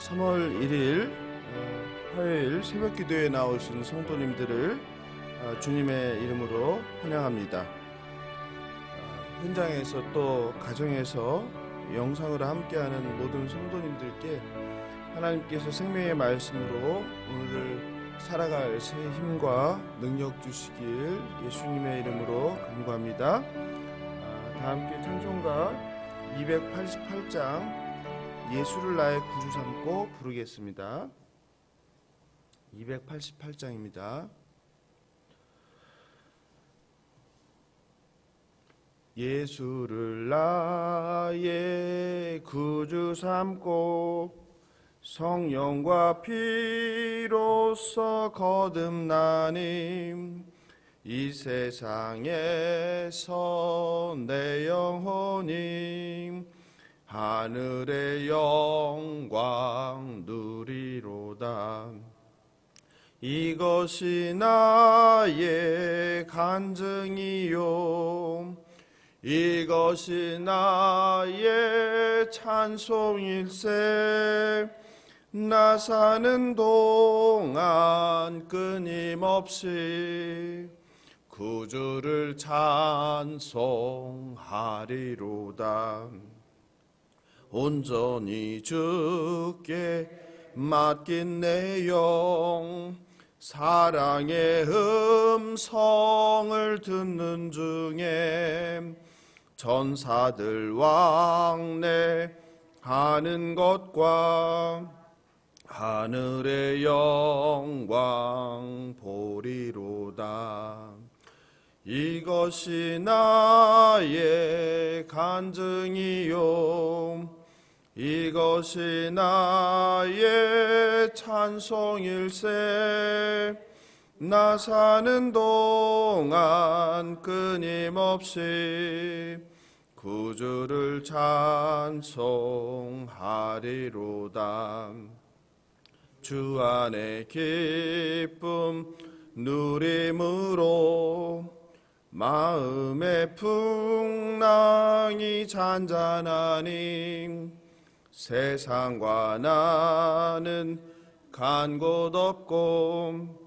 3월 1일 화요일 새벽 기도에 나오신 성도님들을 주님의 이름으로 환영합니다. 현장에서 또 가정에서 영상으로 함께하는 모든 성도님들께 하나님께서 생명의 말씀으로 오늘을 살아갈 새 힘과 능력 주시길 예수님의 이름으로 간구합니다. 다 함께 찬송가 288장 예수를 나의 구주 삼고 부르겠습니다. 288장입니다. 예수를 나의 구주 삼고 성령과 피로써 거듭나니 이 세상에서 내 영혼이 하늘의 영광 누리로다. 이것이 나의 간증이요 이것이 나의 찬송일세. 나 사는 동안 끊임없이 구주를 찬송하리로다. 온전히 주께 맡긴 내 영 사랑의 음성을 듣는 중에 전사들 왕래하는 것과 하늘의 영광 보리로다. 이것이 나의 간증이요 이것이 나의 찬송일세. 나 사는 동안 끊임없이 구주를 찬송하리로다. 주 안에 기쁨 누림으로 마음의 풍랑이 잔잔하니 세상과 나는 간 곳 없고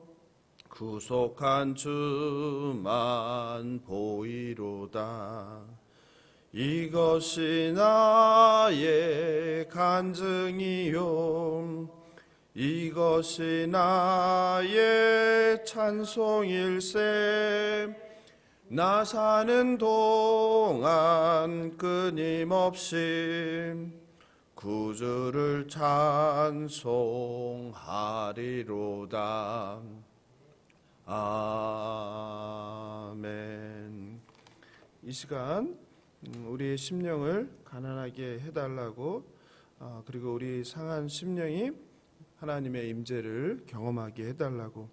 구속한 주만 보이로다. 이것이 나의 간증이요 이것이 나의 찬송일세. 나 사는 동안 끊임없이 구주를 찬송하리로다. 아멘. 이 시간 우리의 심령을 가난하게 해달라고 그리고 우리 상한 심령이 하나님의 임재를 경험하게 해달라고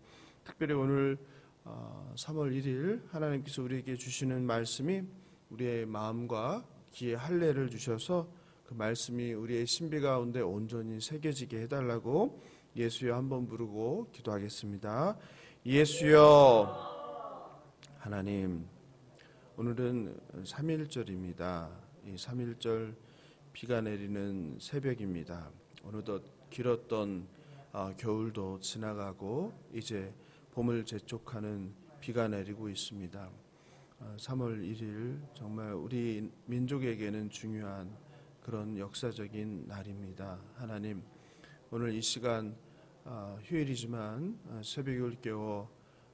특별히 오늘 3월 1일 하나님께서 우리에게 주시는 말씀이 우리의 마음과 귀에 할례를 주셔서 그 말씀이 우리의 신비 가운데 온전히 새겨지게 해달라고 예수여 한번 부르고 기도하겠습니다. 예수여. 하나님, 오늘은 3.1절입니다. 이 3.1절 비가 내리는 새벽입니다. 어느덧 길었던 겨울도 지나가고 이제 봄을 재촉하는 비가 내리고 있습니다. 3월 1일 정말 우리 민족에게는 중요한 그런 역사적인 날입니다. 하나님, 오늘 이 시간 휴일이지만 새벽을 깨워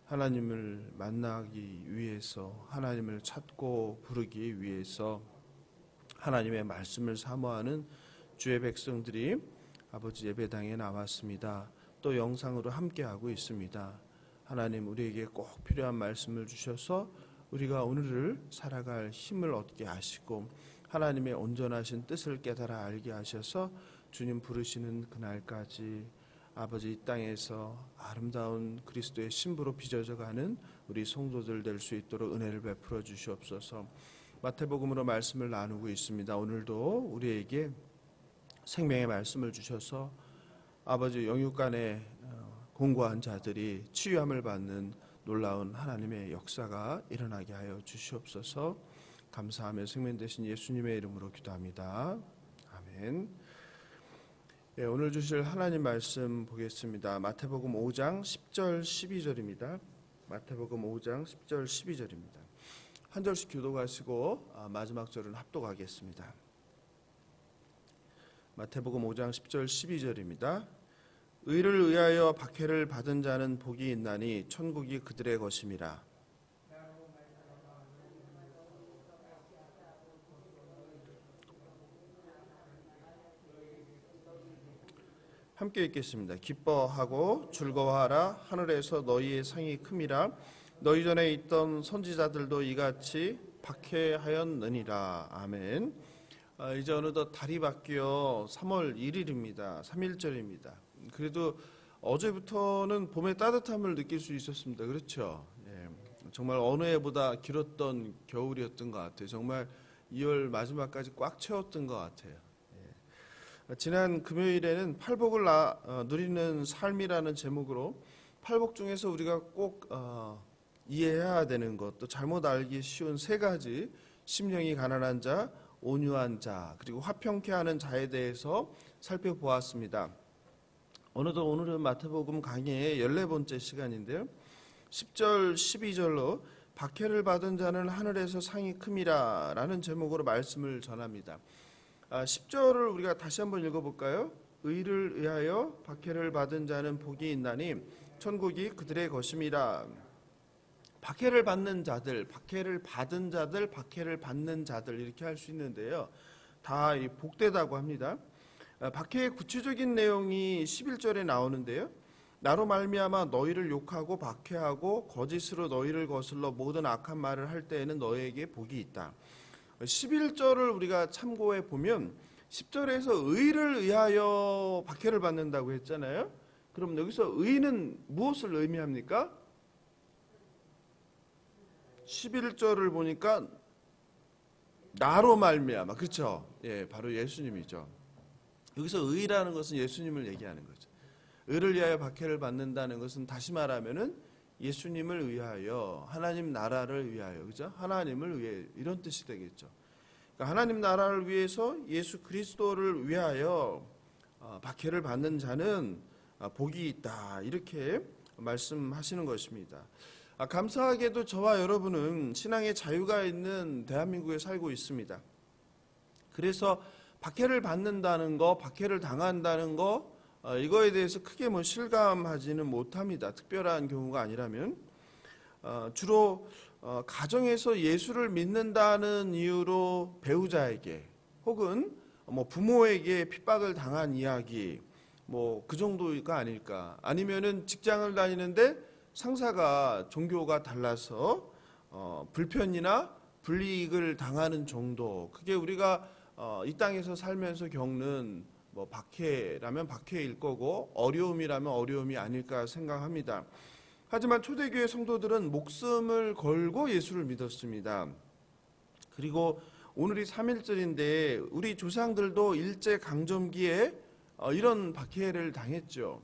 하나님을 만나기 위해서 하나님을 찾고 부르기 위해서 하나님의 말씀을 사모하는 주의 백성들이 아버지 예배당에 나왔습니다. 또 영상으로 함께하고 있습니다. 하나님, 우리에게 꼭 필요한 말씀을 주셔서 우리가 오늘을 살아갈 힘을 얻게 하시고 하나님의 온전하신 뜻을 깨달아 알게 하셔서 주님 부르시는 그날까지 아버지 이 땅에서 아름다운 그리스도의 신부로 빚어져가는 우리 성도들 될 수 있도록 은혜를 베풀어 주시옵소서. 마태복음으로 말씀을 나누고 있습니다. 오늘도 우리에게 생명의 말씀을 주셔서 아버지 영육간에 공고한 자들이 치유함을 받는 놀라운 하나님의 역사가 일어나게 하여 주시옵소서. 감사하며 생명 되신 예수님의 이름으로 기도합니다. 아멘. 예, 오늘 주실 하나님 말씀 보겠습니다. 마태복음 5장 10절 12절입니다. 마태복음 5장 10절 12절입니다. 한 절씩 교독하시고 마지막 절은 합독하겠습니다. 마태복음 5장 10절 12절입니다. 의를 의하여 박해를 받은 자는 복이 있나니 천국이 그들의 것임이라. 함께 읽겠습니다. 기뻐하고 즐거워하라. 하늘에서 너희의 상이 큼이라. 너희 전에 있던 선지자들도 이같이 박해하였느니라. 아멘. 이제 어느덧 달이 바뀌어 3월 1일입니다. 3일절입니다. 그래도 어제부터는 봄의 따뜻함을 느낄 수 있었습니다. 그렇죠? 예, 정말 어느 해보다 길었던 겨울이었던 것 같아요. 정말 2월 마지막까지 꽉 채웠던 것 같아요. 지난 금요일에는 팔복을 누리는 삶이라는 제목으로 팔복 중에서 우리가 꼭 이해해야 되는 것, 또 잘못 알기 쉬운 세 가지, 심령이 가난한 자, 온유한 자, 그리고 화평케 하는 자에 대해서 살펴보았습니다. 어느덧 오늘은 마태복음 강의의 14번째 시간인데요. 10절 12절로 박해를 받은 자는 하늘에서 상이 큼이라 라는 제목으로 말씀을 전합니다. 10절을 우리가 다시 한번 읽어볼까요? 의를 의하여 박해를 받은 자는 복이 있나니 천국이 그들의 것임이라. 박해를 받는 자들, 박해를 받은 자들, 박해를 받는 자들 이렇게 할 수 있는데요. 다 복되다고 합니다. 박해의 구체적인 내용이 11절에 나오는데요. 나로 말미암아 너희를 욕하고 박해하고 거짓으로 너희를 거슬러 모든 악한 말을 할 때에는 너희에게 복이 있다. 11절을 우리가 참고해 보면 10절에서 의를 의하여 박해를 받는다고 했잖아요. 그럼 여기서 의는 무엇을 의미합니까? 11절을 보니까 나로 말미암아, 그렇죠? 예, 바로 예수님이죠. 여기서 의라는 것은 예수님을 얘기하는 거죠. 의를 위하여 박해를 받는다는 것은 다시 말하면은 예수님을 위하여, 하나님 나라를 위하여, 그죠? 하나님을 위해, 이런 뜻이 되겠죠. 그러니까 하나님 나라를 위해서 예수 그리스도를 위하여 박해를 받는 자는 복이 있다, 이렇게 말씀하시는 것입니다. 감사하게도 저와 여러분은 신앙의 자유가 있는 대한민국에 살고 있습니다. 그래서 박해를 받는다는 거, 박해를 당한다는 거, 이거에 대해서 크게 실감하지는 못합니다. 특별한 경우가 아니라면. 주로 가정에서 예수를 믿는다는 이유로 배우자에게 혹은 부모에게 핍박을 당한 이야기, 그 정도가 아닐까. 아니면은 직장을 다니는데 상사가 종교가 달라서 불편이나 불이익을 당하는 정도. 그게 우리가 이 땅에서 살면서 겪는 박해라면 박해일 거고 어려움이라면 어려움이 아닐까 생각합니다. 하지만 초대교회 성도들은 목숨을 걸고 예수를 믿었습니다. 그리고 오늘이 3일절인데 우리 조상들도 일제강점기에 이런 박해를 당했죠.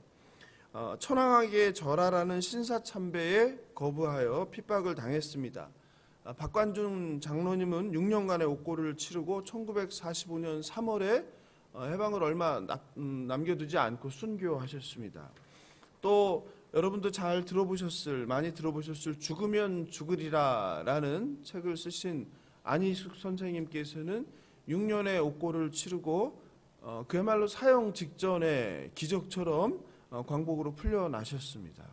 천황에게 절하라는 신사참배에 거부하여 핍박을 당했습니다. 박관준 장로님은 6년간의 옥고를 치르고 1945년 3월에 해방을 얼마 남겨두지 않고 순교하셨습니다. 또 여러분도 많이 들어보셨을 죽으면 죽으리라 라는 책을 쓰신 안희숙 선생님께서는 6년의 옥고를 치르고 그야말로 사형 직전에 기적처럼 광복으로 풀려나셨습니다.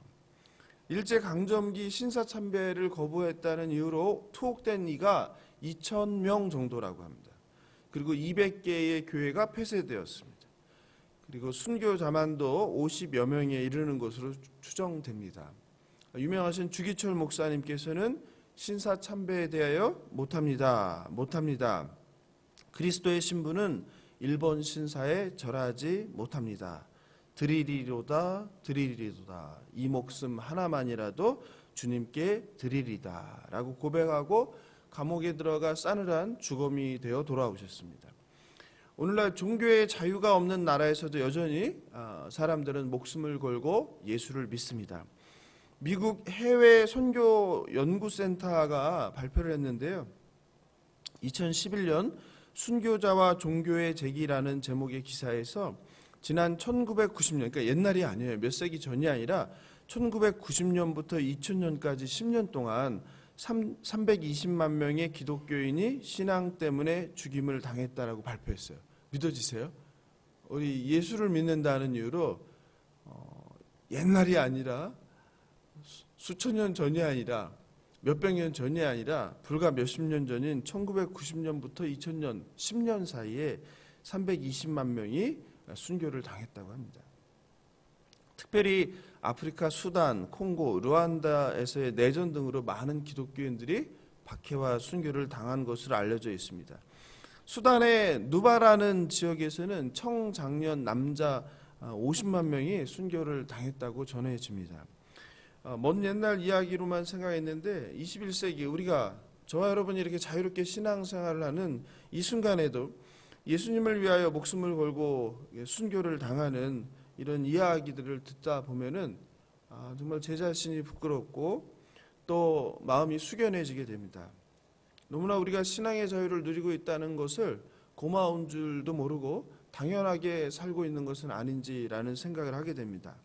일제강점기 신사참배를 거부했다는 이유로 투옥된 이가 2,000명 정도라고 합니다. 그리고 200개의 교회가 폐쇄되었습니다. 그리고 순교 자만도 50여 명에 이르는 것으로 추정됩니다. 유명하신 주기철 목사님께서는 신사참배에 대하여 못합니다. 그리스도의 신부는 일본 신사에 절하지 못합니다. 드리리로다 이 목숨 하나만이라도 주님께 드리리다 라고 고백하고 감옥에 들어가 싸늘한 죽음이 되어 돌아오셨습니다. 오늘날 종교의 자유가 없는 나라에서도 여전히 사람들은 목숨을 걸고 예수를 믿습니다. 미국 해외 선교 연구센터가 발표를 했는데요. 2011년 순교자와 종교의 재기라는 제목의 기사에서 지난 1990년, 그러니까 옛날이 아니에요. 몇 세기 전이 아니라 1990년부터 2000년까지 10년 동안 320만 명의 기독교인이 신앙 때문에 죽임을 당했다라고 발표했어요. 믿어지세요? 우리 예수를 믿는다는 이유로 옛날이 아니라 수천 년 전이 아니라 몇백 년 전이 아니라 불과 몇십 년 전인 1990년부터 2000년 10년 사이에 320만 명이 순교를 당했다고 합니다. 특별히 아프리카 수단, 콩고, 르완다에서의 내전 등으로 많은 기독교인들이 박해와 순교를 당한 것으로 알려져 있습니다. 수단의 누바라는 지역에서는 청장년 남자 50만 명이 순교를 당했다고 전해집니다. 먼 옛날 이야기로만 생각했는데 21세기 우리가 저와 여러분이 이렇게 자유롭게 신앙생활을 하는 이 순간에도 예수님을 위하여 목숨을 걸고 순교를 당하는 이런 이야기들을 듣다 보면은 정말 제 자신이 부끄럽고 또 마음이 숙연해지게 됩니다. 너무나 우리가 신앙의 자유를 누리고 있다는 것을 고마운 줄도 모르고 당연하게 살고 있는 것은 아닌지라는 생각을 하게 됩니다.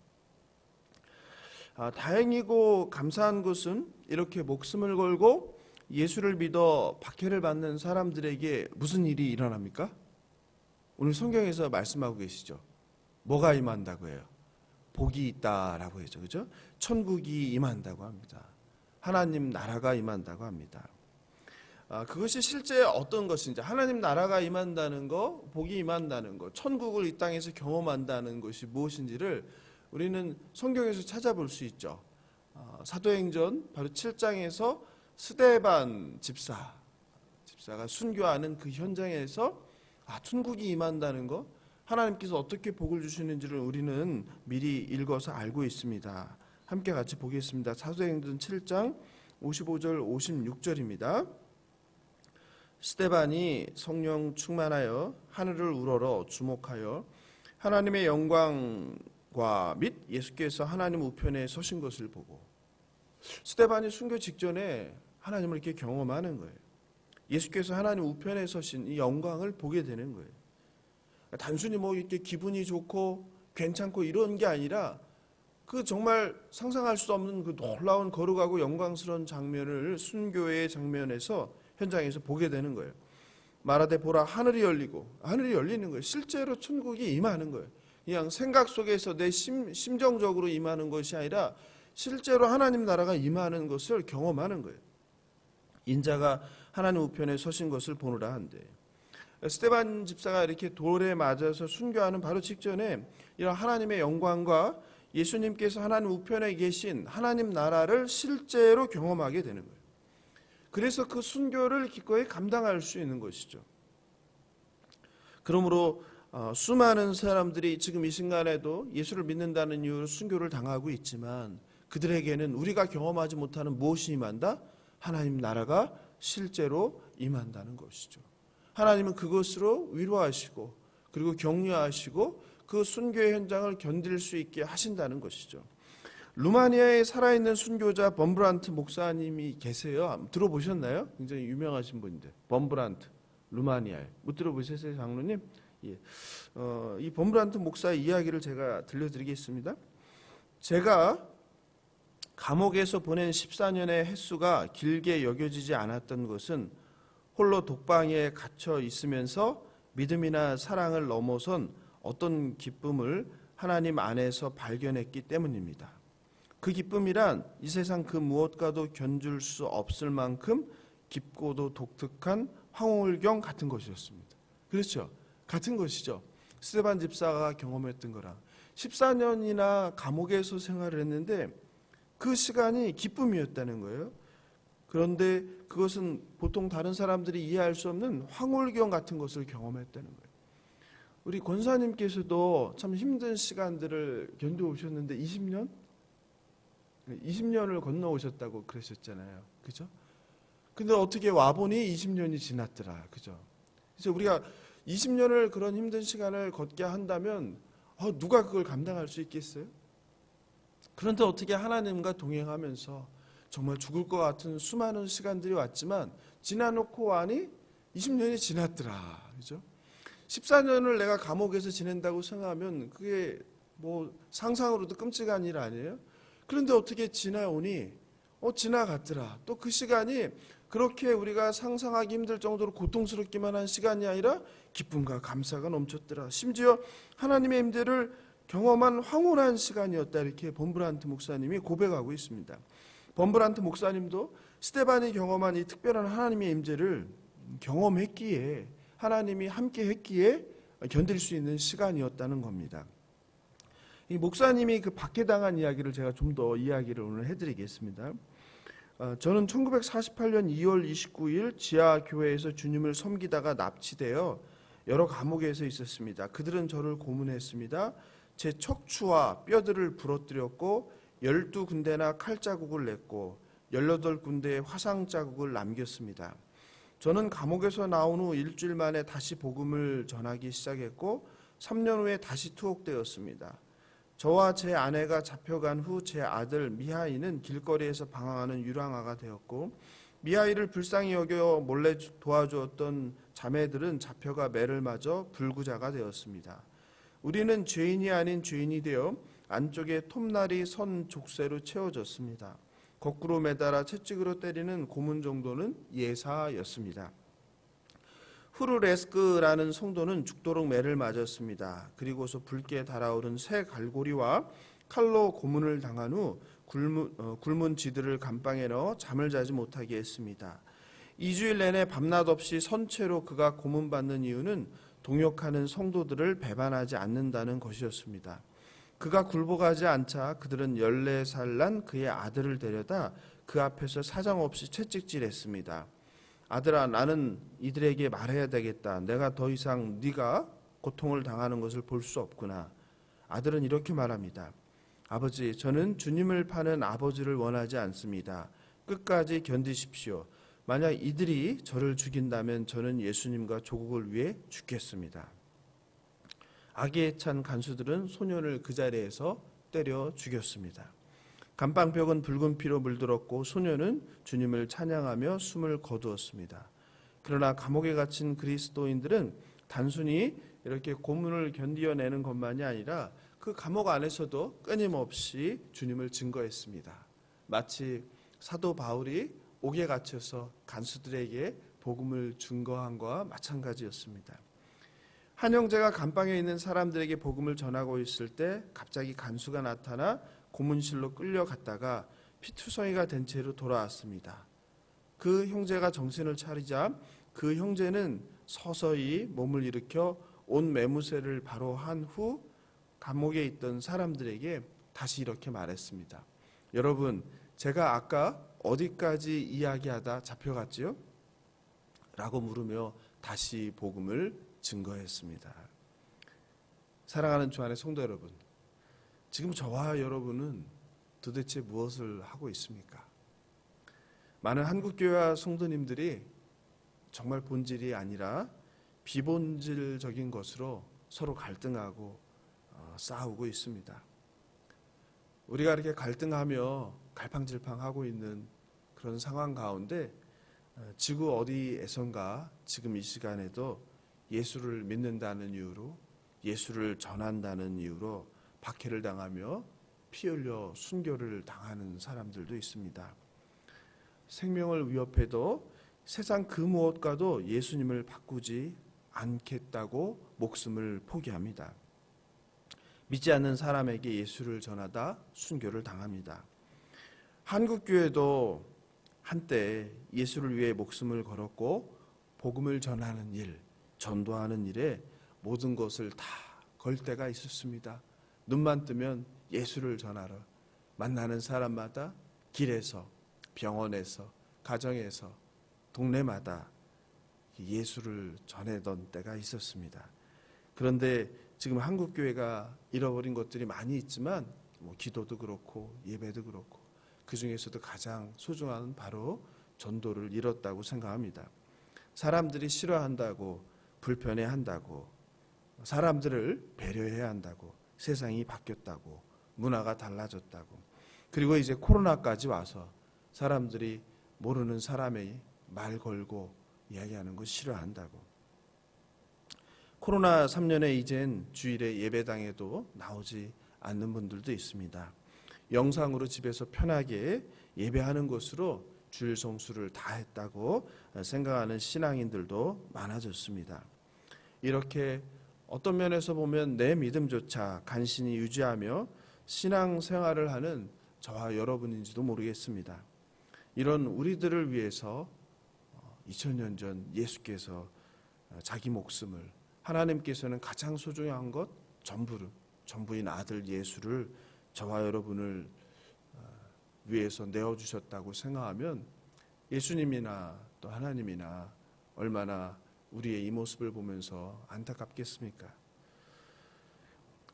다행이고 감사한 것은 이렇게 목숨을 걸고 예수를 믿어 박해를 받는 사람들에게 무슨 일이 일어납니까? 오늘 성경에서 말씀하고 계시죠. 뭐가 임한다고 해요? 복이 있다라고 해죠. 그죠? 천국이 임한다고 합니다. 하나님 나라가 임한다고 합니다. 그것이 실제 어떤 것인지, 하나님 나라가 임한다는 거, 복이 임한다는 거, 천국을 이 땅에서 경험한다는 것이 무엇인지를 우리는 성경에서 찾아볼 수 있죠. 사도행전 바로 7장에서 스데반 집사가 순교하는 그 현장에서 천국이 임한다는 거, 하나님께서 어떻게 복을 주시는지를 우리는 미리 읽어서 알고 있습니다. 함께 같이 보겠습니다. 사도행전 7장 55절 56절입니다. 스데반이 성령 충만하여 하늘을 우러러 주목하여 하나님의 영광과 및 예수께서 하나님 우편에 서신 것을 보고, 스데반이 순교 직전에 하나님을 이렇게 경험하는 거예요. 예수께서 하나님 우편에 서신 이 영광을 보게 되는 거예요. 단순히 뭐 이렇게 기분이 좋고 괜찮고 이런 게 아니라 그 정말 상상할 수 없는 그 놀라운 거룩하고 영광스러운 장면을 순교의 장면에서 현장에서 보게 되는 거예요. 말하되 보라 하늘이 열리는 거예요. 실제로 천국이 임하는 거예요. 그냥 생각 속에서 내 심정적으로 임하는 것이 아니라 실제로 하나님 나라가 임하는 것을 경험하는 거예요. 인자가 하나님 우편에 서신 것을 보느라 한데, 스데반 집사가 이렇게 돌에 맞아서 순교하는 바로 직전에 이런 하나님의 영광과 예수님께서 하나님 우편에 계신 하나님 나라를 실제로 경험하게 되는 거예요. 그래서 그 순교를 기꺼이 감당할 수 있는 것이죠. 그러므로 수많은 사람들이 지금 이 순간에도 예수를 믿는다는 이유로 순교를 당하고 있지만 그들에게는 우리가 경험하지 못하는 무엇이 임한다? 하나님 나라가 실제로 임한다는 것이죠. 하나님은 그것으로 위로하시고 그리고 격려하시고 그 순교의 현장을 견딜 수 있게 하신다는 것이죠. 루마니아에 살아있는 순교자 범브란트 목사님이 계세요. 들어보셨나요? 굉장히 유명하신 분인데, 범브란트, 루마니아에. 못 들어보셨어요, 장로님? 예. 이 범브란트 목사의 이야기를 제가 들려드리겠습니다. 제가 감옥에서 보낸 14년의 횟수가 길게 여겨지지 않았던 것은 홀로 독방에 갇혀 있으면서 믿음이나 사랑을 넘어선 어떤 기쁨을 하나님 안에서 발견했기 때문입니다. 그 기쁨이란 이 세상 그 무엇과도 견줄 수 없을 만큼 깊고도 독특한 황홀경 같은 것이었습니다. 그렇죠? 같은 것이죠. 스데반 집사가 경험했던 거랑 14년이나 감옥에서 생활을 했는데 그 시간이 기쁨이었다는 거예요. 그런데 그것은 보통 다른 사람들이 이해할 수 없는 황홀경 같은 것을 경험했다는 거예요. 우리 권사님께서도 참 힘든 시간들을 견뎌오셨는데 20년을 건너오셨다고 그러셨잖아요. 그죠? 근데 어떻게 와보니 20년이 지났더라. 그죠? 그래서 우리가 20년을 그런 힘든 시간을 걷게 한다면 누가 그걸 감당할 수 있겠어요? 그런데 어떻게 하나님과 동행하면서 정말 죽을 것 같은 수많은 시간들이 왔지만 지나놓고 와니 20년이 지났더라. 그죠? 14년을 내가 감옥에서 지낸다고 생각하면 그게 뭐 상상으로도 끔찍한 일 아니에요? 그런데 어떻게 지나오니 지나갔더라. 또 그 시간이 그렇게 우리가 상상하기 힘들 정도로 고통스럽기만 한 시간이 아니라 기쁨과 감사가 넘쳤더라. 심지어 하나님의 임재를 경험한 황홀한 시간이었다. 이렇게 범브란트 목사님이 고백하고 있습니다. 범브란트 목사님도 스데반이 경험한 이 특별한 하나님의 임재를 경험했기에, 하나님이 함께 했기에 견딜 수 있는 시간이었다는 겁니다. 이 목사님이 그 박해당한 이야기를 제가 좀 더 이야기를 오늘 해드리겠습니다. 저는 1948년 2월 29일 지하교회에서 주님을 섬기다가 납치되어 여러 감옥에서 있었습니다. 그들은 저를 고문했습니다. 제 척추와 뼈들을 부러뜨렸고 12군데나 칼자국을 냈고 18군데의 화상자국을 남겼습니다. 저는 감옥에서 나온 후 일주일 만에 다시 복음을 전하기 시작했고 3년 후에 다시 투옥되었습니다. 저와 제 아내가 잡혀간 후 제 아들 미하이는 길거리에서 방황하는 유랑아가 되었고, 미하이를 불쌍히 여겨 몰래 도와주었던 자매들은 잡혀가 매를 맞아 불구자가 되었습니다. 우리는 죄인이 아닌 죄인이 되어 안쪽에 톱날이 선 족쇄로 채워졌습니다. 거꾸로 매달아 채찍으로 때리는 고문 정도는 예사였습니다. 후르레스크라는 성도는 죽도록 매를 맞았습니다. 그리고서 붉게 달아오른 새 갈고리와 칼로 고문을 당한 후 굶은 쥐들을 감방에 넣어 잠을 자지 못하게 했습니다. 2주일 내내 밤낮 없이 선체로 그가 고문받는 이유는 동역하는 성도들을 배반하지 않는다는 것이었습니다. 그가 굴복하지 않자 그들은 14살 난 그의 아들을 데려다 그 앞에서 사정없이 채찍질했습니다. 아들아, 나는 이들에게 말해야 되겠다. 내가 더 이상 네가 고통을 당하는 것을 볼 수 없구나. 아들은 이렇게 말합니다. 아버지, 저는 주님을 파는 아버지를 원하지 않습니다. 끝까지 견디십시오. 만약 이들이 저를 죽인다면 저는 예수님과 조국을 위해 죽겠습니다. 악에 찬 간수들은 소년을 그 자리에서 때려 죽였습니다. 감방벽은 붉은 피로 물들었고 소년은 주님을 찬양하며 숨을 거두었습니다. 그러나 감옥에 갇힌 그리스도인들은 단순히 이렇게 고문을 견디어내는 것만이 아니라 그 감옥 안에서도 끊임없이 주님을 증거했습니다. 마치 사도 바울이 옥에 갇혀서 간수들에게 복음을 증거한 것과 마찬가지였습니다. 한 형제가 감방에 있는 사람들에게 복음을 전하고 있을 때 갑자기 간수가 나타나 고문실로 끌려갔다가 피투성이가 된 채로 돌아왔습니다. 그 형제가 정신을 차리자 그 형제는 서서히 몸을 일으켜 온 매무새를 바로 한 후 감옥에 있던 사람들에게 다시 이렇게 말했습니다. 여러분, 제가 아까 어디까지 이야기하다 잡혀갔지요? 라고 물으며 다시 복음을 증거했습니다. 사랑하는 주 안의 성도 여러분, 지금 저와 여러분은 도대체 무엇을 하고 있습니까? 많은 한국교회와 성도님들이 정말 본질이 아니라 비본질적인 것으로 서로 갈등하고 싸우고 있습니다. 우리가 이렇게 갈등하며 갈팡질팡하고 있는 그런 상황 가운데 지구 어디에선가 지금 이 시간에도 예수를 믿는다는 이유로, 예수를 전한다는 이유로 박해를 당하며 피 흘려 순교를 당하는 사람들도 있습니다. 생명을 위협해도 세상 그 무엇과도 예수님을 바꾸지 않겠다고 목숨을 포기합니다. 믿지 않는 사람에게 예수를 전하다 순교를 당합니다. 한국교회도 한때 예수를 위해 목숨을 걸었고 복음을 전하는 일, 전도하는 일에 모든 것을 다 걸 때가 있었습니다. 눈만 뜨면 예수를 전하러 만나는 사람마다 길에서, 병원에서, 가정에서, 동네마다 예수를 전하던 때가 있었습니다. 그런데 지금 한국교회가 잃어버린 것들이 많이 있지만 기도도 그렇고 예배도 그렇고 그 중에서도 가장 소중한 바로 전도를 잃었다고 생각합니다. 사람들이 싫어한다고, 불편해한다고, 사람들을 배려해야 한다고, 세상이 바뀌었다고, 문화가 달라졌다고, 그리고 이제 코로나까지 와서 사람들이 모르는 사람의 말 걸고 이야기하는 거 싫어한다고. 코로나 3년에 이젠 주일에 예배당에도 나오지 않는 분들도 있습니다. 영상으로 집에서 편하게 예배하는 것으로 주일 성수를 다 했다고 생각하는 신앙인들도 많아졌습니다. 이렇게 어떤 면에서 보면 내 믿음조차 간신히 유지하며 신앙생활을 하는 저와 여러분인지도 모르겠습니다. 이런 우리들을 위해서 2000년 전 예수께서 자기 목숨을, 하나님께서는 가장 소중한 것 전부인 아들 예수를 저와 여러분을 위해서 내어주셨다고 생각하면 예수님이나 또 하나님이나 얼마나 우리의 이 모습을 보면서 안타깝겠습니까?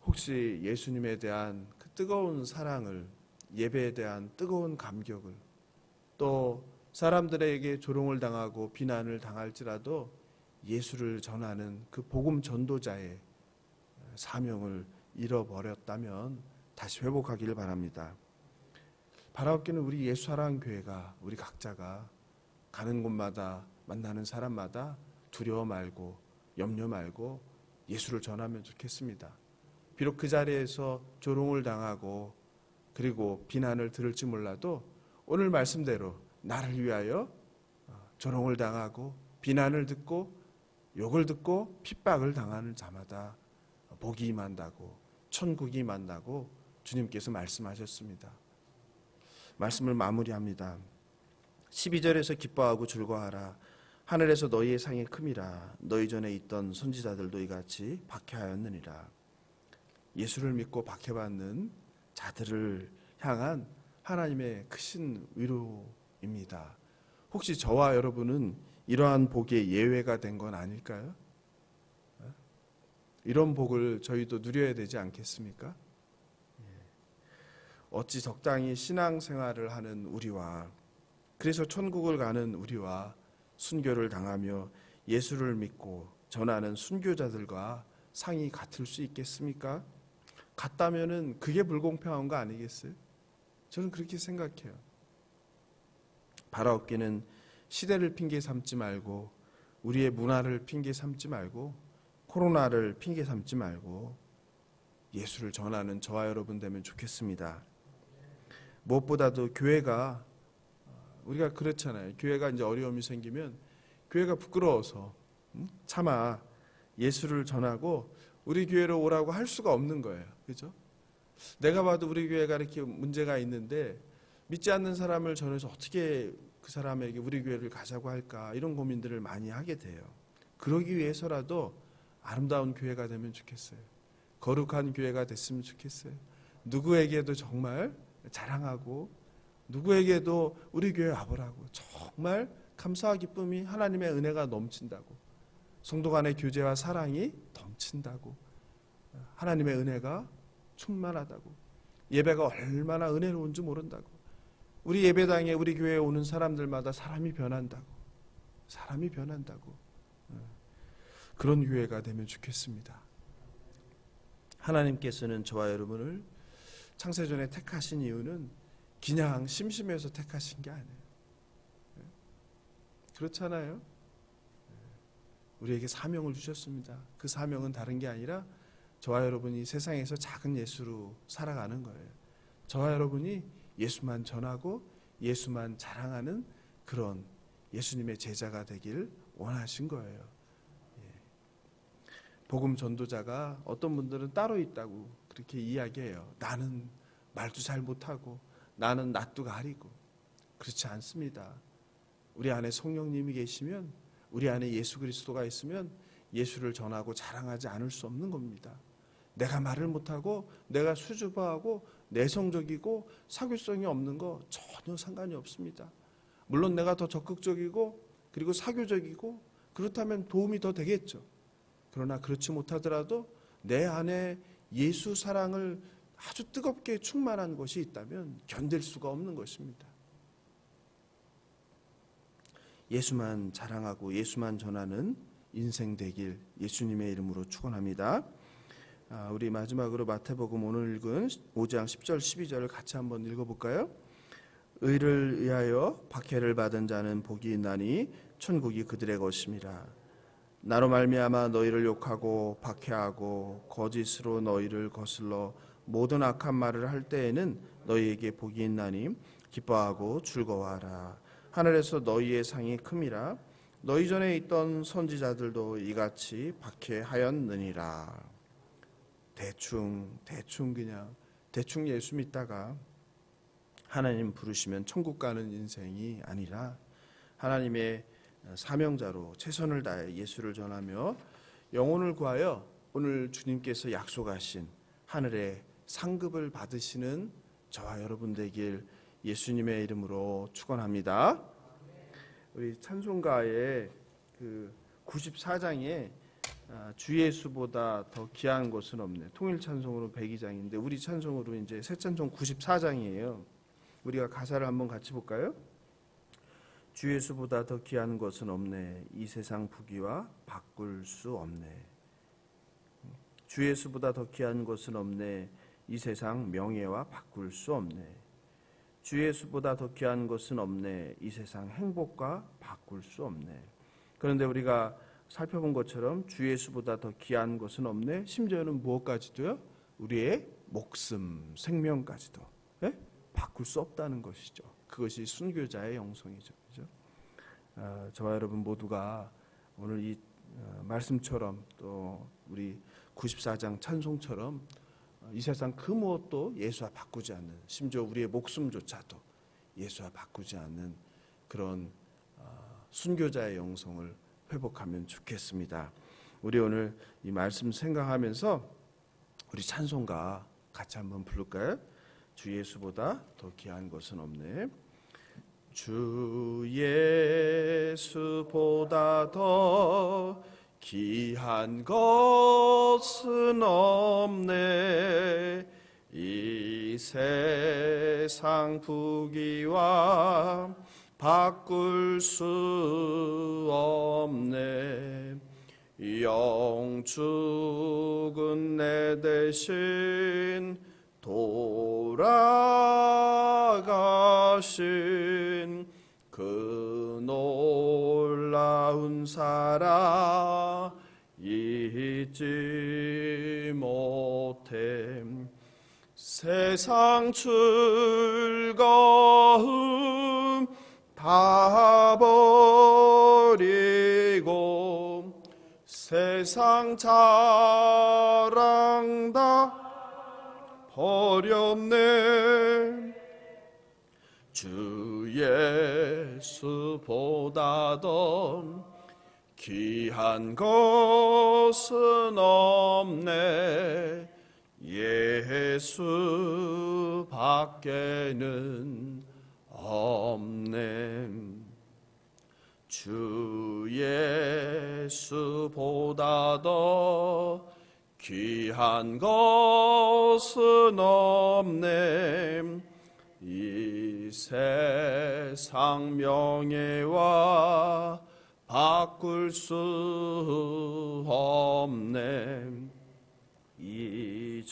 혹시 예수님에 대한 그 뜨거운 사랑을, 예배에 대한 뜨거운 감격을, 또 사람들에게 조롱을 당하고 비난을 당할지라도 예수를 전하는 그 복음 전도자의 사명을 잃어버렸다면 다시 회복하기를 바랍니다. 바라옵기는 우리 예수사랑교회가, 우리 각자가 가는 곳마다 만나는 사람마다 두려워 말고 염려 말고 예수를 전하면 좋겠습니다. 비록 그 자리에서 조롱을 당하고 그리고 비난을 들을지 몰라도 오늘 말씀대로 나를 위하여 조롱을 당하고 비난을 듣고 욕을 듣고 핍박을 당하는 자마다 복이 임한다고, 천국이 임한다고 주님께서 말씀하셨습니다. 말씀을 마무리합니다. 12절에서 기뻐하고 즐거워하라. 하늘에서 너희의 상이 큼이라. 너희 전에 있던 선지자들도 이같이 박해하였느니라. 예수를 믿고 박해받는 자들을 향한 하나님의 크신 위로입니다. 혹시 저와 여러분은 이러한 복의 예외가 된 건 아닐까요? 이런 복을 저희도 누려야 되지 않겠습니까? 어찌 적당히 신앙생활을 하는 우리와, 그래서 천국을 가는 우리와 순교를 당하며 예수를 믿고 전하는 순교자들과 상이 같을 수 있겠습니까? 같다면은 그게 불공평한 거 아니겠어요? 저는 그렇게 생각해요. 바라옵기는 시대를 핑계 삼지 말고, 우리의 문화를 핑계 삼지 말고, 코로나를 핑계 삼지 말고 예수를 전하는 저와 여러분 되면 좋겠습니다. 무엇보다도 교회가, 우리가 그렇잖아요. 교회가 이제 어려움이 생기면 교회가 부끄러워서 차마 예수를 전하고 우리 교회로 오라고 할 수가 없는 거예요. 그죠? 내가 봐도 우리 교회가 이렇게 문제가 있는데 믿지 않는 사람을 전해서 어떻게 그 사람에게 우리 교회를 가자고 할까, 이런 고민들을 많이 하게 돼요. 그러기 위해서라도 아름다운 교회가 되면 좋겠어요. 거룩한 교회가 됐으면 좋겠어요. 누구에게도 정말 자랑하고 누구에게도 우리 교회 와보라고 정말 감사와 기쁨이, 하나님의 은혜가 넘친다고, 성도 간의 교제와 사랑이 넘친다고, 하나님의 은혜가 충만하다고, 예배가 얼마나 은혜로운지 모른다고, 우리 예배당에 우리 교회에 오는 사람들마다 사람이 변한다고, 그런 교회가 되면 좋겠습니다. 하나님께서는 저와 여러분을 창세전에 택하신 이유는 그냥 심심해서 택하신 게 아니에요. 그렇잖아요. 우리에게 사명을 주셨습니다. 그 사명은 다른 게 아니라 저와 여러분이 세상에서 작은 예수로 살아가는 거예요. 저와 여러분이 예수만 전하고 예수만 자랑하는 그런 예수님의 제자가 되길 원하신 거예요. 복음 전도자가 어떤 분들은 따로 있다고 그렇게 이야기해요. 나는 말도 잘 못하고 나는 낯도 가리고. 그렇지 않습니다. 우리 안에 성령님이 계시면, 우리 안에 예수 그리스도가 있으면 예수를 전하고 자랑하지 않을 수 없는 겁니다. 내가 말을 못하고 내가 수줍어하고 내성적이고 사교성이 없는 거 전혀 상관이 없습니다. 물론 내가 더 적극적이고 그리고 사교적이고 그렇다면 도움이 더 되겠죠. 그러나 그렇지 못하더라도 내 안에 예수 사랑을 아주 뜨겁게 충만한 것이 있다면 견딜 수가 없는 것입니다. 예수만 자랑하고 예수만 전하는 인생 되길 예수님의 이름으로 축원합니다. 우리 마지막으로 마태복음 오늘 읽은 5장 10절 12절을 같이 한번 읽어볼까요? 의를 위하여 박해를 받은 자는 복이 있나니 천국이 그들의 것임이라. 나로 말미암아 너희를 욕하고 박해하고 거짓으로 너희를 거슬러 모든 악한 말을 할 때에는 너희에게 복이 있나니 기뻐하고 즐거워하라. 하늘에서 너희의 상이 큼이라. 너희 전에 있던 선지자들도 이같이 박해하였느니라. 대충 그냥 대충 예수 믿다가 하나님 부르시면 천국 가는 인생이 아니라 하나님의 사명자로 최선을 다해 예수를 전하며 영혼을 구하여 오늘 주님께서 약속하신 하늘의 상급을 받으시는 저와 여러분 되길 예수님의 이름으로 축원합니다. 우리 찬송가의 그 94장에 주 예수보다 더 귀한 것은 없네. 통일 찬송으로 102장인데 우리 찬송으로 이제 새 찬송 94장이에요. 우리가 가사를 한번 같이 볼까요? 주 예수보다 더 귀한 것은 없네. 이 세상 부귀와 바꿀 수 없네. 주 예수보다 더 귀한 것은 없네. 이 세상 명예와 바꿀 수 없네. 주 예수보다 더 귀한 것은 없네. 이 세상 행복과 바꿀 수 없네. 그런데 우리가 살펴본 것처럼 주 예수보다 더 귀한 것은 없네. 심지어는 무엇까지도요? 우리의 목숨, 생명까지도 바꿀 수 없다는 것이죠. 그것이 순교자의 영성이죠. 그죠? 저와 여러분 모두가 오늘 이 말씀처럼 또 우리 94장 찬송처럼 이 세상 그 무엇도 예수와 바꾸지 않는, 심지어 우리의 목숨조차도 예수와 바꾸지 않는 그런 순교자의 영성을 회복하면 좋겠습니다. 우리 오늘 이 말씀 생각하면서 우리 찬송가 같이 한번 부를까요? 주 예수보다 더 귀한 것은 없네. 주 예수보다 더 귀한 것은 없네. 이 세상 부귀와 바꿀 수 없네. 영축은 내 대신 돌아가신 그 놀라운 사랑 잊지 못해. 세상 즐거움 다 버리고 세상 자랑 다 버렸네. 주 예수보다 더 귀한 것은 없네. 예수 밖에는 없네. 주 예수보다 더 귀한 것은 없네. 이 세상 명예와 바꿀 수 없네. 이전에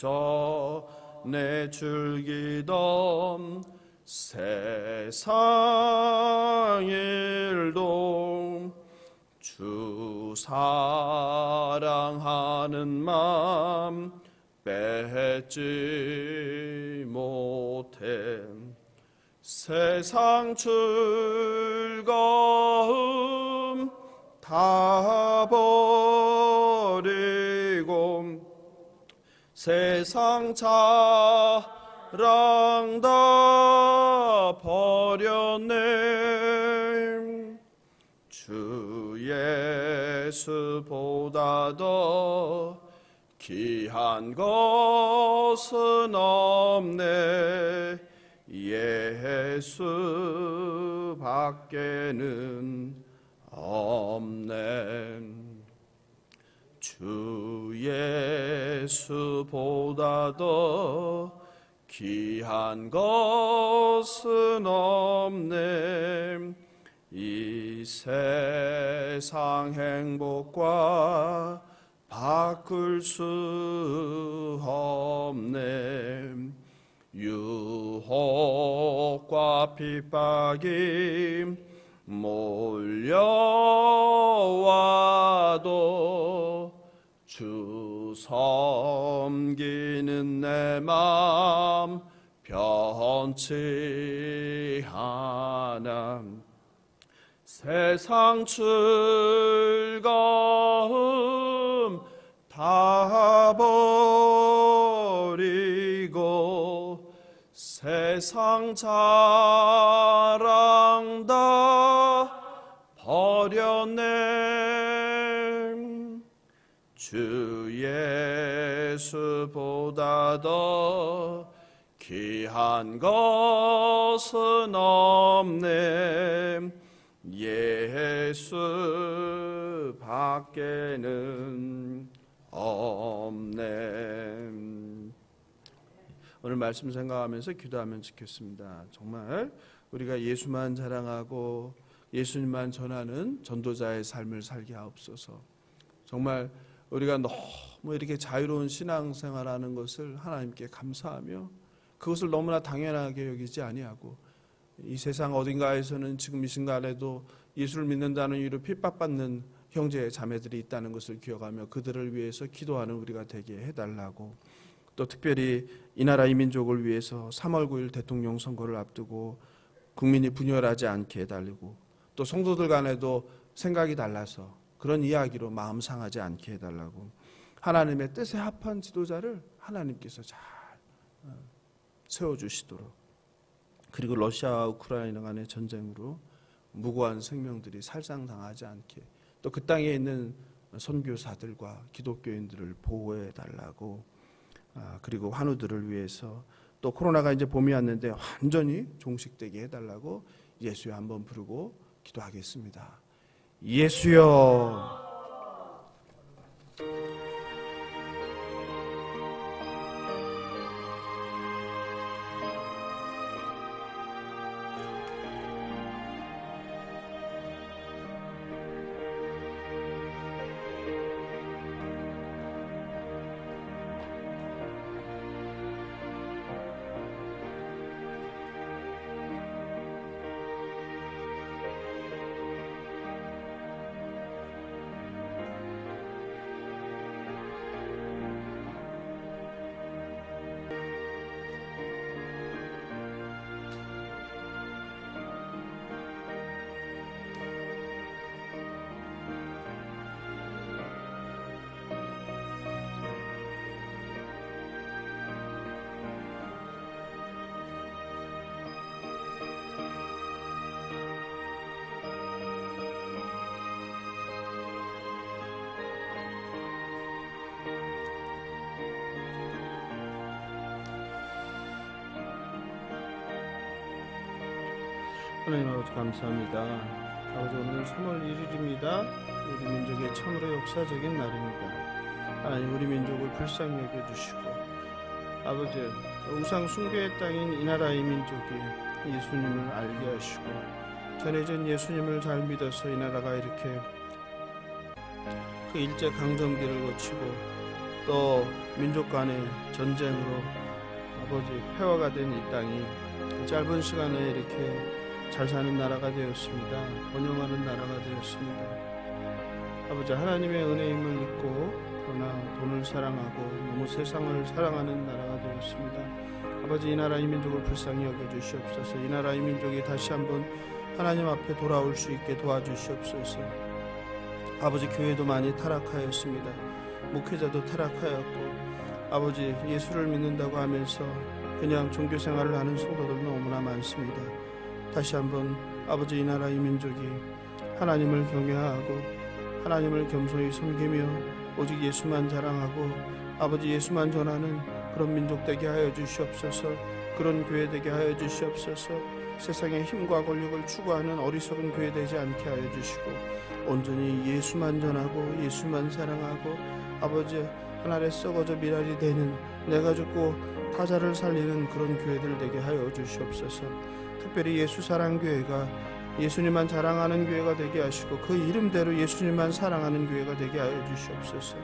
즐기던 세상 일도 주 사랑하는 마음 뺏지 못해. 세상 즐거움 다 버리고 세상 자랑 다 버렸네. 주 예수보다 더 귀한 것은 없네. 예수 밖에는 없네. 주 예수보다 더 귀한 것은 없네. 이 세상 행복과 바꿀 수 없네. 유혹과 핍박이 몰려와도 주 섬기는 내 맘 변치 않아. 세상 즐거움 다 버리고 세상 자랑 다 버렸네. 주 예수보다 더 귀한 것은 없네. 예수 밖에는 없네. 오늘 말씀 생각하면서 기도하면 좋겠습니다. 정말 우리가 예수만 자랑하고 예수님만 전하는 전도자의 삶을 살게 하옵소서. 정말 우리가 너무 이렇게 자유로운 신앙생활하는 것을 하나님께 감사하며 그것을 너무나 당연하게 여기지 아니하고 이 세상 어딘가에서는 지금 이 순간에도 예수를 믿는다는 이유로 핍박받는 형제 자매들이 있다는 것을 기억하며 그들을 위해서 기도하는 우리가 되게 해달라고, 또 특별히 이 나라 이 민족을 위해서 3월 9일 대통령 선거를 앞두고 국민이 분열하지 않게 해달라고, 또 성도들 간에도 생각이 달라서 그런 이야기로 마음 상하지 않게 해달라고, 하나님의 뜻에 합한 지도자를 하나님께서 잘 세워주시도록, 그리고 러시아와 우크라이나 간의 전쟁으로 무고한 생명들이 살상당하지 않게, 또 그 땅에 있는 선교사들과 기독교인들을 보호해달라고, 그리고 환우들을 위해서, 또 코로나가 이제 봄이 왔는데 완전히 종식되게 해달라고 예수여 한번 부르고 기도하겠습니다. 예수여. 하나님 아버지 감사합니다. 아버지 오늘 3월 1일입니다. 우리 민족의 참으로 역사적인 날입니다. 하나님 우리 민족을 불쌍히 여겨주시고, 아버지 우상 숭배의 땅인 이 나라 이 민족이 예수님을 알게 하시고 전해진 예수님을 잘 믿어서 이 나라가 이렇게 그 일제 강점기를 거치고 또 민족 간의 전쟁으로 아버지 폐허가 된 이 땅이 짧은 시간에 이렇게 잘 사는 나라가 되었습니다. 번영하는 나라가 되었습니다. 아버지 하나님의 은혜임을 믿고 그러나 돈을 사랑하고 너무 세상을 사랑하는 나라가 되었습니다. 아버지 이 나라 이 민족을 불쌍히 여겨주시옵소서. 이 나라 이 민족이 다시 한번 하나님 앞에 돌아올 수 있게 도와주시옵소서. 아버지 교회도 많이 타락하였습니다. 목회자도 타락하였고, 아버지 예수를 믿는다고 하면서 그냥 종교생활을 하는 성도들 너무나 많습니다. 다시 한번 아버지 이 나라 이 민족이 하나님을 경외하고 하나님을 겸손히 섬기며 오직 예수만 자랑하고 아버지 예수만 전하는 그런 민족 되게 하여 주시옵소서. 그런 교회 되게 하여 주시옵소서. 세상의 힘과 권력을 추구하는 어리석은 교회 되지 않게 하여 주시고 온전히 예수만 전하고 예수만 사랑하고 아버지 하늘에 썩어져 미랄이 되는 내가 죽고 타자를 살리는 그런 교회들 되게 하여 주시옵소서. 특별히 예수사랑교회가 예수님만 자랑하는 교회가 되게 하시고 그 이름대로 예수님만 사랑하는 교회가 되게 하여 주시옵소서.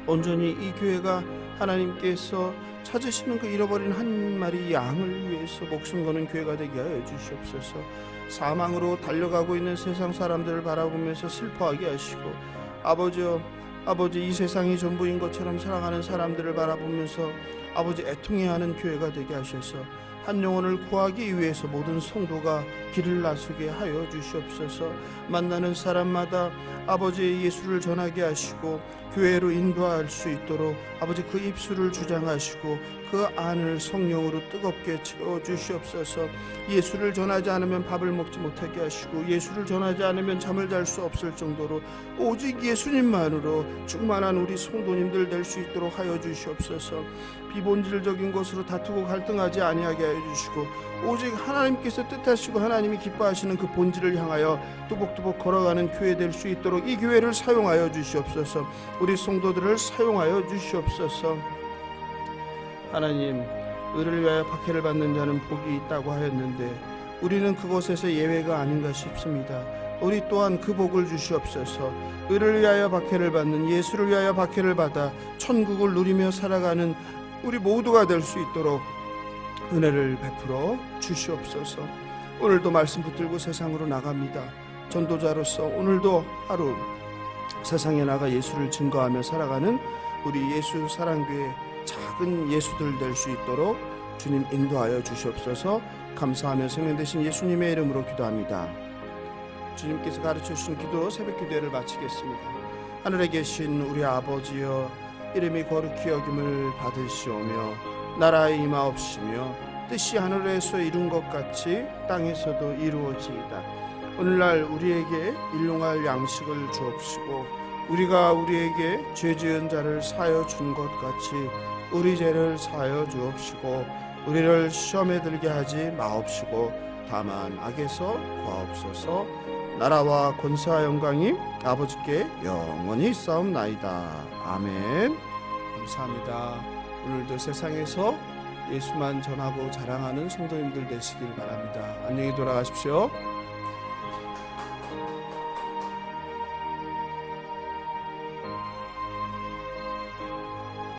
온전히 이 교회가 하나님께서 찾으시는 그 잃어버린 한 마리 양을 위해서 목숨 거는 교회가 되게 하여 주시옵소서. 사망으로 달려가고 있는 세상 사람들을 바라보면서 슬퍼하게 하시고, 아버지여, 아버지, 이 세상이 전부인 것처럼 살아가는 사람들을 바라보면서 아버지 애통해하는 교회가 되게 하셔서 한 영혼을 구하기 위해서 모든 성도가 길을 나서게 하여 주시옵소서. 만나는 사람마다 아버지의 예수를 전하게 하시고 교회로 인도할 수 있도록 아버지 그 입술을 주장하시고 그 안을 성령으로 뜨겁게 채워 주시옵소서. 예수를 전하지 않으면 밥을 먹지 못하게 하시고 예수를 전하지 않으면 잠을 잘 수 없을 정도로 오직 예수님만으로 충만한 우리 성도님들 될 수 있도록 하여 주시옵소서. 비본질적인 것으로 다투고 갈등하지 아니하게 하여 주시고 오직 하나님께서 뜻하시고 하나님이 기뻐하시는 그 본질을 향하여 뚜벅뚜벅 걸어가는 교회 될 수 있도록 이 교회를 사용하여 주시옵소서. 우리 성도들을 사용하여 주시옵소서. 하나님, 의를 위하여 박해를 받는 자는 복이 있다고 하였는데 우리는 그것에서 예외가 아닌가 싶습니다. 우리 또한 그 복을 주시옵소서. 의를 위하여 박해를 받는, 예수를 위하여 박해를 받아 천국을 누리며 살아가는 우리 모두가 될 수 있도록 은혜를 베풀어 주시옵소서. 오늘도 말씀 붙들고 세상으로 나갑니다. 전도자로서 오늘도 하루 세상에 나가 예수를 증거하며 살아가는 우리 예수 사랑교회 작은 예수들 될 수 있도록 주님 인도하여 주시옵소서. 감사하며 생명 되신 예수님의 이름으로 기도합니다. 주님께서 가르쳐 주신 기도로 새벽 기도회를 마치겠습니다. 하늘에 계신 우리 아버지여, 이름이 거룩히 여김을 받으시오며 나라의 임하옵시며 뜻이 하늘에서 이룬 것 같이 땅에서도 이루어지이다. 오늘날 우리에게 일용할 양식을 주옵시고 우리가 우리에게 죄 지은 자를 사하여 준 것 같이 우리 죄를 사하여 주옵시고 우리를 시험에 들게 하지 마옵시고 다만 악에서 구하옵소서. 나라와 권세와 영광이 아버지께 영원히 있사옵나이다. 아멘. 감사합니다. 오늘도 세상에서 예수만 전하고 자랑하는 성도님들 되시길 바랍니다. 안녕히 돌아가십시오.